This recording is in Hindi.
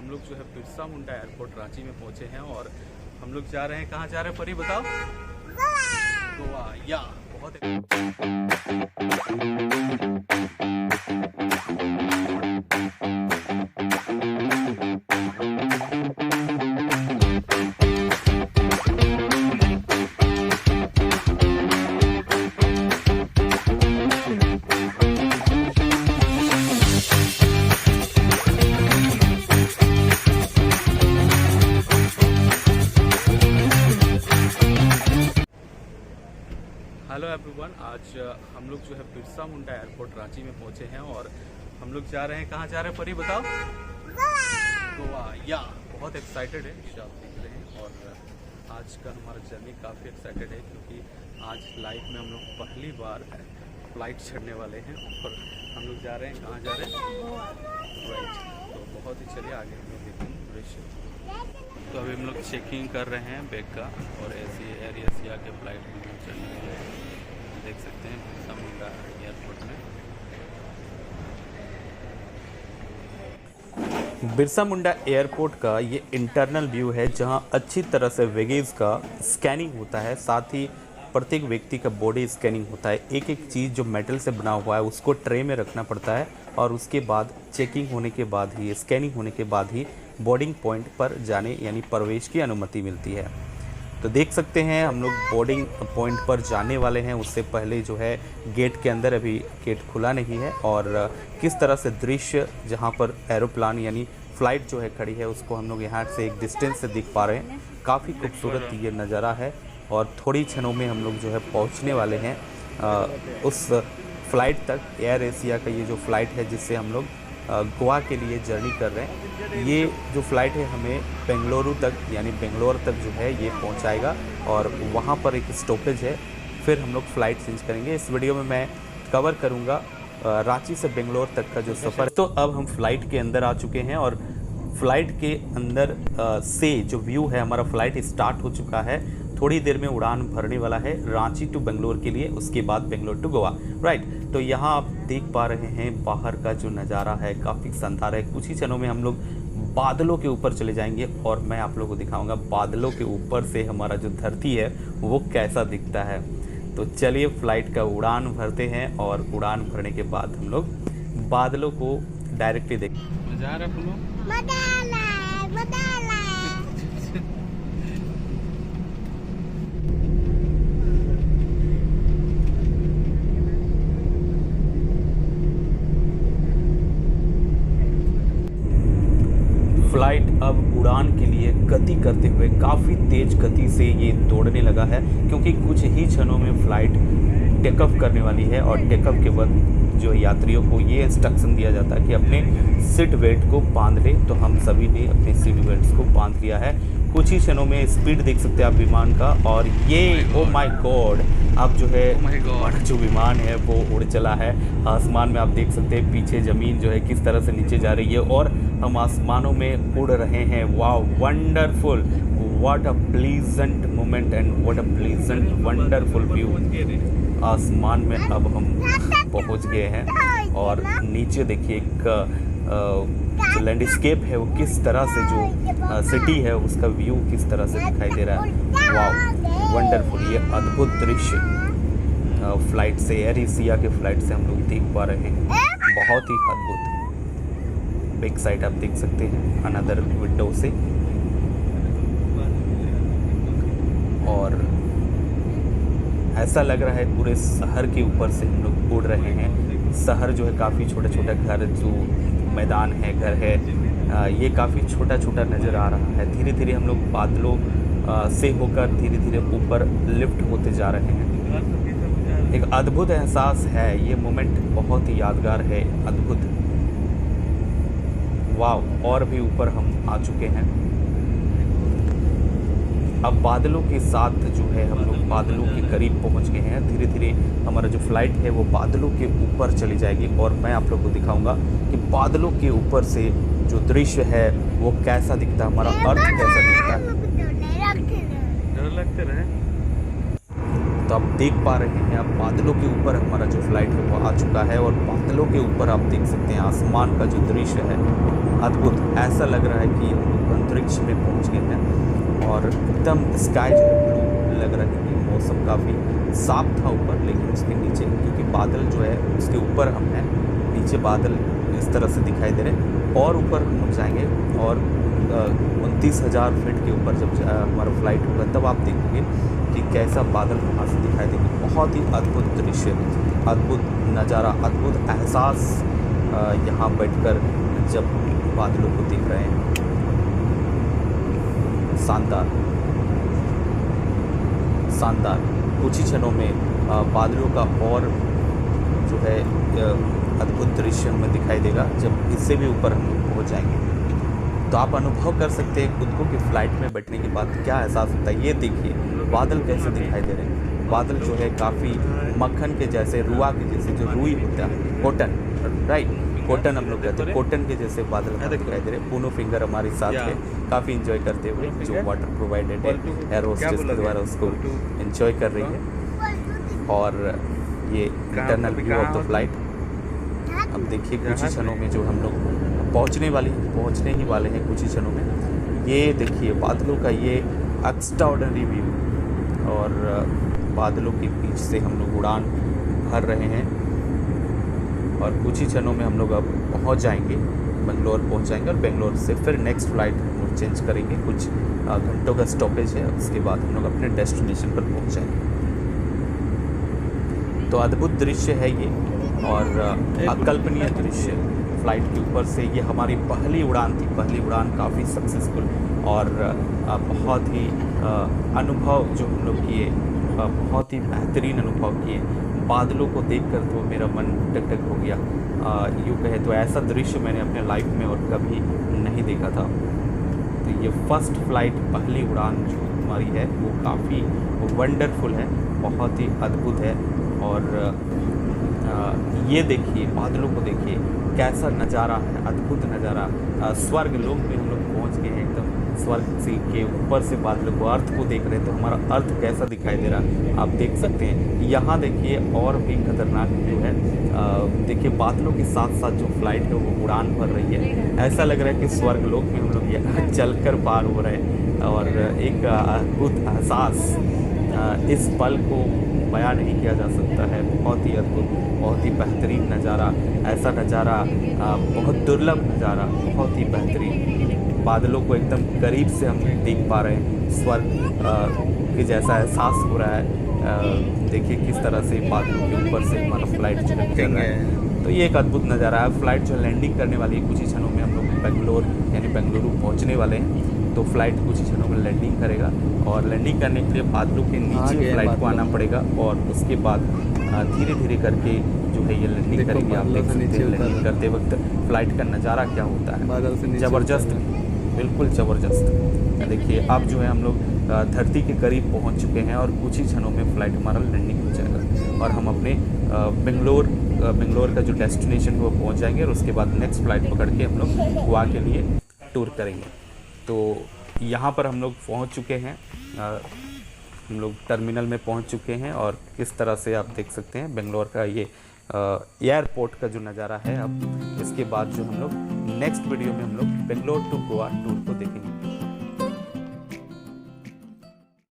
हम लोग जो है बिरसा मुंडा एयरपोर्ट रांची में पहुंचे हैं और हम लोग जा रहे हैं, कहाँ जा रहे हैं परी बताओ? गोवा। या बहुत हेलो एवरीवन, आज हम लोग जो है बिरसा मुंडा एयरपोर्ट रांची में पहुंचे हैं और हम लोग जा रहे हैं, कहाँ जा रहे हैं परी बताओ? गोवा। या बहुत एक्साइटेड है, आप देख रहे हैं। और आज का हमारा जर्नी काफ़ी एक्साइटेड है क्योंकि आज लाइफ में हम लोग पहली बार फ्लाइट चढ़ने वाले हैं और हम लोग जा रहे हैं, कहाँ जा रहे हैं? राइट। तो बहुत ही चलिए आगे हम लोग देखेंगे दृश्य। तो अभी हम लोग चेकिंग कर रहे हैं बैग का और ऐसी एयर एशिया के फ्लाइट में चढ़ने वाले हैं। देख सकते हैं बिरसा मुंडा एयरपोर्ट में। बिरसा मुंडा एयरपोर्ट का ये इंटरनल व्यू है जहां अच्छी तरह से वेगेज का स्कैनिंग होता है, साथ ही प्रत्येक व्यक्ति का बॉडी स्कैनिंग होता है। एक एक चीज़ जो मेटल से बना हुआ है उसको ट्रे में रखना पड़ता है और उसके बाद चेकिंग होने के बाद ही, स्कैनिंग होने के बाद ही बोर्डिंग पॉइंट पर जाने यानी प्रवेश की अनुमति मिलती है। तो देख सकते हैं हम लोग बोर्डिंग पॉइंट पर जाने वाले हैं। उससे पहले जो है गेट के अंदर अभी गेट खुला नहीं है और किस तरह से दृश्य जहां पर एरोप्लान यानी फ़्लाइट जो है खड़ी है उसको हम लोग यहाँ से एक डिस्टेंस से देख पा रहे हैं। काफ़ी खूबसूरत ये नज़ारा है और थोड़ी क्षणों में हम लोग जो है पहुँचने वाले हैं उस फ्लाइट तक। एयर एशिया का ये जो फ़्लाइट है जिससे हम लोग गोवा के लिए जर्नी कर रहे हैं, ये जो फ़्लाइट है हमें बेंगलुरु तक यानी बेंगलोर तक जो है ये पहुंचाएगा और वहां पर एक स्टॉपेज है, फिर हम लोग फ़्लाइट चेंज करेंगे। इस वीडियो में मैं कवर करूंगा रांची से बेंगलोर तक का जो सफ़र। तो अब हम फ़्लाइट के अंदर आ चुके हैं और फ़्लाइट के अंदर से जो व्यू है, हमारा फ़्लाइट स्टार्ट हो चुका है। थोड़ी देर में उड़ान भरने वाला है रांची टू बेंगलोर के लिए, उसके बाद बेंगलोर टू गोवा। राइट। तो यहाँ आप देख पा रहे हैं बाहर का जो नज़ारा है काफ़ी शानदार है। कुछ ही क्षणों में हम लोग बादलों के ऊपर चले जाएंगे और मैं आप लोगों को दिखाऊंगा बादलों के ऊपर से हमारा जो धरती है वो कैसा दिखता है। तो चलिए फ़्लाइट का उड़ान भरते हैं और उड़ान भरने के बाद हम लोग बादलों को डायरेक्टली देखें। मज़ा आ रहा है? फ्लाइट अब उड़ान के लिए गति करते हुए काफ़ी तेज गति से ये दौड़ने लगा है क्योंकि कुछ ही क्षणों में फ़्लाइट टेकअप करने वाली है और टेकअप के बाद जो यात्रियों को ये इंस्ट्रक्शन दिया जाता है कि अपने सीट बेल्ट को बांध ले। तो हम सभी ने अपने सीट बेल्ट को बांध लिया है। कुछ ही क्षणों में स्पीड देख सकते हैं आप विमान का और ये ओ माय गॉड, अब जो है हमारा जो विमान है वो उड़ चला है आसमान में। आप देख सकते हैं पीछे ज़मीन जो है किस तरह से नीचे जा रही है और हम आसमानों में उड़ रहे हैं। Wow, wonderful, what a pleasant moment and what a pleasant wonderful view. आसमान में अब हम पहुंच गए हैं और नीचे देखिए एक जो लैंडस्केप है वो किस तरह से, जो सिटी है उसका व्यू किस तरह से दिखाई दे रहा है। वाओ, वंडरफुल, ये अद्भुत दृश्य फ्लाइट से, एयर एशिया के फ्लाइट से हम लोग देख पा रहे हैं। बहुत ही अद्भुत। बैक साइड आप देख सकते हैं अनदर विंडो से। और ऐसा लग रहा है पूरे शहर के ऊपर से हम लोग उड़ रहे हैं। शहर जो है काफ़ी छोटा छोटा घर, जो मैदान है, घर है, ये काफ़ी छोटा छोटा नज़र आ रहा है। धीरे धीरे हम लोग बादलों से होकर धीरे धीरे ऊपर लिफ्ट होते जा रहे हैं। एक अद्भुत एहसास है, ये मोमेंट बहुत ही यादगार है, अद्भुत। वाव, और भी ऊपर हम आ चुके हैं। अब बादलों के साथ जो है हम लोग बादलों के करीब पहुंच गए हैं। धीरे धीरे हमारा जो फ्लाइट है वो बादलों के ऊपर चली जाएगी और मैं आप लोग को दिखाऊंगा कि बादलों के ऊपर से जो दृश्य है वो कैसा दिखता है, हमारा अर्थ कैसा दिखता है। डर लगते रहे। तो आप देख पा रहे हैं, अब बादलों के ऊपर हमारा जो फ्लाइट है वो आ चुका है और बादलों के ऊपर आप देख सकते हैं आसमान का जो दृश्य है अद्भुत, ऐसा लग रहा है कि हम लोग अंतरिक्ष में पहुंच गए हैं। और एकदम स्काई जो है ब्लू लग रहा है कि मौसम काफ़ी साफ था ऊपर, लेकिन उसके नीचे क्योंकि बादल जो है उसके ऊपर हम हैं, नीचे बादल इस तरह से दिखाई दे रहे हैं। और ऊपर हम लोग जाएंगे और 29,000 फीट के ऊपर जब हमारा फ्लाइट होगा तब आप देखेंगे कि कैसा बादल वहाँ से दिखाई देंगे। बहुत ही अद्भुत दृश्य, अद्भुत नज़ारा, अद्भुत एहसास यहाँ बैठकर जब बादलों को देख रहे हैं। शानदार शानदार, कुछ ही क्षणों में बादलों का और जो है अद्भुत दृश्य हमें दिखाई देगा जब इससे भी ऊपर हम लोग पहुँच जाएंगे। तो आप अनुभव कर सकते हैं खुद को कि फ़्लाइट में बैठने के बाद क्या एहसास होता है। ये देखिए बादल कैसे दिखाई दे रहे हैं। बादल जो है काफ़ी मक्खन के जैसे, रुआ के जैसे, जो रुई होता है, कॉटन, राइट, कॉटन हम लोग कहते हैं, कॉटन के जैसे बादल दिखाई दे रहे हैं। पूनो फिंगर हमारे साथ है, काफ़ी इंजॉय करते हुए, जो वाटर प्रोवाइडेड है एयर होस्टेस के द्वारा उसको इंजॉय कर रही है। और ये internal view of the flight. अब देखिए कुछ ही क्षणों में जो हम लोग पहुंचने ही वाले हैं कुछ ही क्षणों में। ये देखिए बादलों का ये एक्स्ट्राऑर्डिनरी व्यू, और बादलों के बीच से हम लोग उड़ान भर रहे हैं। और कुछ ही क्षणों में हम लोग अब पहुंच जाएंगे, बेंगलोर पहुंच जाएंगे, और बेंगलोर से फिर नेक्स्ट फ़्लाइट हम लोग चेंज करेंगे। कुछ घंटों का स्टॉपेज है, उसके बाद हम लोग अपने डेस्टिनेशन पर पहुंच जाएंगे। तो अद्भुत दृश्य है ये, और अकल्पनीय दृश्य। फ़्लाइट के ऊपर से ये हमारी पहली उड़ान थी, पहली उड़ान काफ़ी सक्सेसफुल, और बहुत ही अनुभव जो हम लोग किए, बहुत ही बेहतरीन अनुभव किए। बादलों को देखकर तो मेरा मन टक-टक हो गया। यूँ कहे तो ऐसा दृश्य मैंने अपने लाइफ में और कभी नहीं देखा था। तो ये फर्स्ट फ़्लाइट, पहली उड़ान जो हमारी है वो काफ़ी वंडरफुल है, बहुत ही अद्भुत है। और ये देखिए बादलों को देखिए, कैसा नज़ारा है, अद्भुत नज़ारा। स्वर्ग लोक में हम लोग पहुँच गए हैं, एकदम स्वर्ग से के ऊपर से बादलों को, अर्थ को देख रहे हैं। तो हमारा अर्थ कैसा दिखाई दे रहा है आप देख सकते हैं। यहाँ देखिए और भी खतरनाक व्यू है। देखिए बादलों के साथ साथ जो फ्लाइट है वो उड़ान भर रही है। ऐसा लग रहा है कि स्वर्ग लोक में हम लोग यहाँ चलकर पार हो रहे हैं, और एक अद्भुत एहसास, इस पल को बयां नहीं किया जा सकता है। बहुत ही अद्भुत, बहुत ही बेहतरीन नज़ारा, ऐसा नज़ारा बहुत दुर्लभ नज़ारा, बहुत ही बेहतरीन। बादलों को एकदम करीब से हम देख पा रहे हैं, स्वर्ग के जैसा एहसास हो रहा है। देखिए किस तरह से बादलों के ऊपर से हमारा फ्लाइट चल रहा है। तो ये एक अद्भुत नज़ारा है। फ्लाइट जो लैंडिंग करने वाली है, कुछ ही क्षणों में हम लोग बेंगलोर यानी बेंगलुरु पहुँचने वाले हैं। तो फ्लाइट कुछ ही क्षणों में लैंडिंग करेगा, और लैंडिंग करने के लिए बादलों के नीचे फ्लाइट को आना पड़ेगा, और उसके बाद धीरे धीरे करके जो है ये लैंडिंग करेगी। आप देख सकते हैं लैंडिंग करते वक्त फ़्लाइट का नज़ारा क्या होता है, ज़बरदस्त, बिल्कुल ज़बरदस्त। देखिए अब जो है हम लोग धरती के करीब पहुंच चुके हैं, और कुछ ही क्षणों में फ़्लाइट हमारा लैंडिंग हो जाएगा, और हम अपने बेंगलोर का जो डेस्टिनेशन है वो पहुंच जाएंगे। और उसके बाद नेक्स्ट फ़्लाइट पकड़ के हम लोग गोवा के लिए टूर करेंगे। तो यहाँ पर हम लोग पहुँच चुके हैं, हम लोग टर्मिनल में पहुँच चुके हैं, और किस तरह से आप देख सकते हैं बेंगलोर का ये एयरपोर्ट का जो नज़ारा है। अब इसके बाद जो हम लोग नेक्स्ट वीडियो में हम लोग बेंगलोर टू गोवा टूर को देखेंगे।